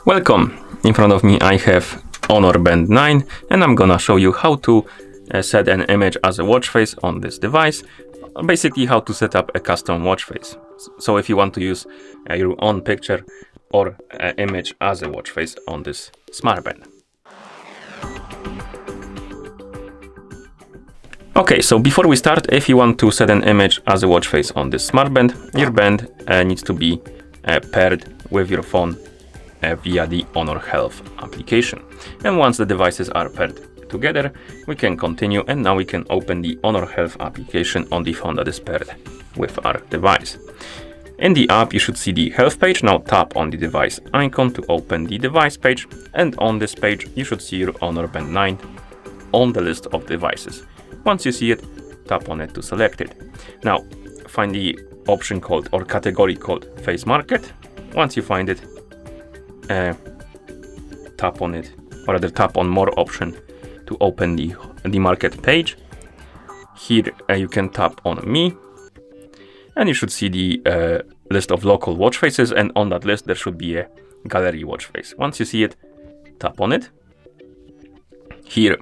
Welcome! In front of me I have Honor Band 9 and I'm gonna show you how to set an image as a watch face on this device. Basically how to set up a custom watch face. So if you want to use your own picture or image as a watch face on this smartband. Okay, so before we start, if you want to set an image as a watch face on this smartband, your band needs to be paired with your phone via the Honor Health application. And once the devices are paired together, we can continue, and now we can open the Honor Health application on the phone that is paired with our device. In the app, you should see the health page. Now tap on the device icon to open the device page, and on this page you should see your Honor Band 9 on the list of devices. Once you see it, tap on it to select it. Now find the option called or category called Face Market. Once you find it, tap on it, or rather tap on more option to open the market page. Here you can tap on me, and you should see the list of local watch faces, and on that list there should be a gallery watch face. Once you see it, tap on it. Here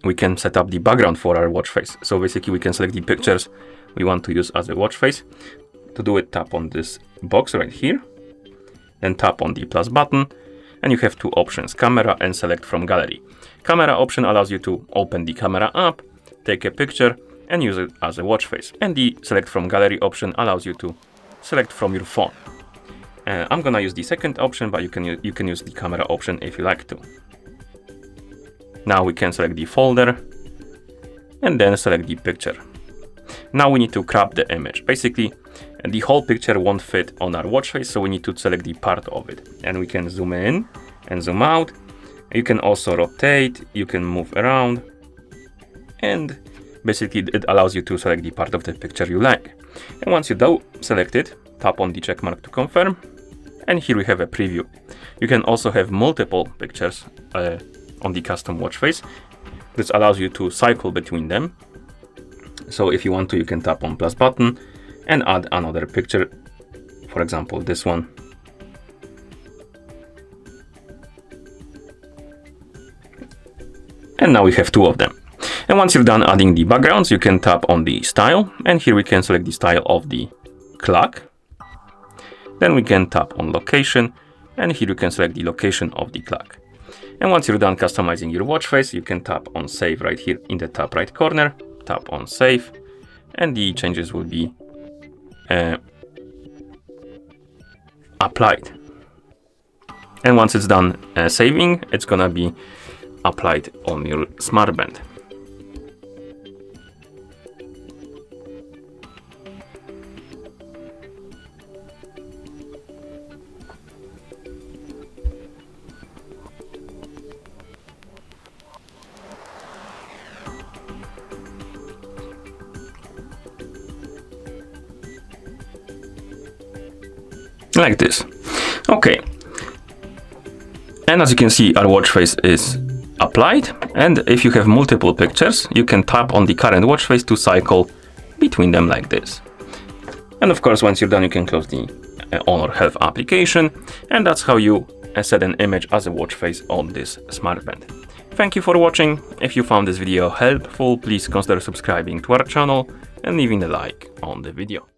we can set up the background for our watch face. So basically we can select the pictures we want to use as a watch face. To do it, tap on this box right here, then tap on the plus button, and you have two options, camera and select from gallery. Camera option allows you to open the camera app, take a picture and use it as a watch face. And the select from gallery option allows you to select from your phone. I'm gonna use the second option, but you can use the camera option if you like to. Now we can select the folder and then select the picture. Now we need to crop the image. Basically, the whole picture won't fit on our watch face, so we need to select the part of it. And we can zoom in and zoom out. You can also rotate, you can move around, and basically it allows you to select the part of the picture you like. And once you do select it, tap on the check mark to confirm, and here we have a preview. You can also have multiple pictures on the custom watch face. This allows you to cycle between them. So if you want to, you can tap on plus button and add another picture, for example this one. And now we have two of them. And once you're done adding the backgrounds, you can tap on the style, and here we can select the style of the clock. Then we can tap on location, and here you can select the location of the clock. And once you're done customizing your watch face, you can tap on save right here in the top right corner. Tap on save, and the changes will be applied. And once it's done saving, it's gonna be applied on your smartband. Like this. Okay, and as you can see, our watch face is applied, and if you have multiple pictures, you can tap on the current watch face to cycle between them like this. And of course, once you're done, you can close the Honor Health application, and that's how you set an image as a watch face on this smartband. Thank you for watching. If you found this video helpful, please consider subscribing to our channel and leaving a like on the video.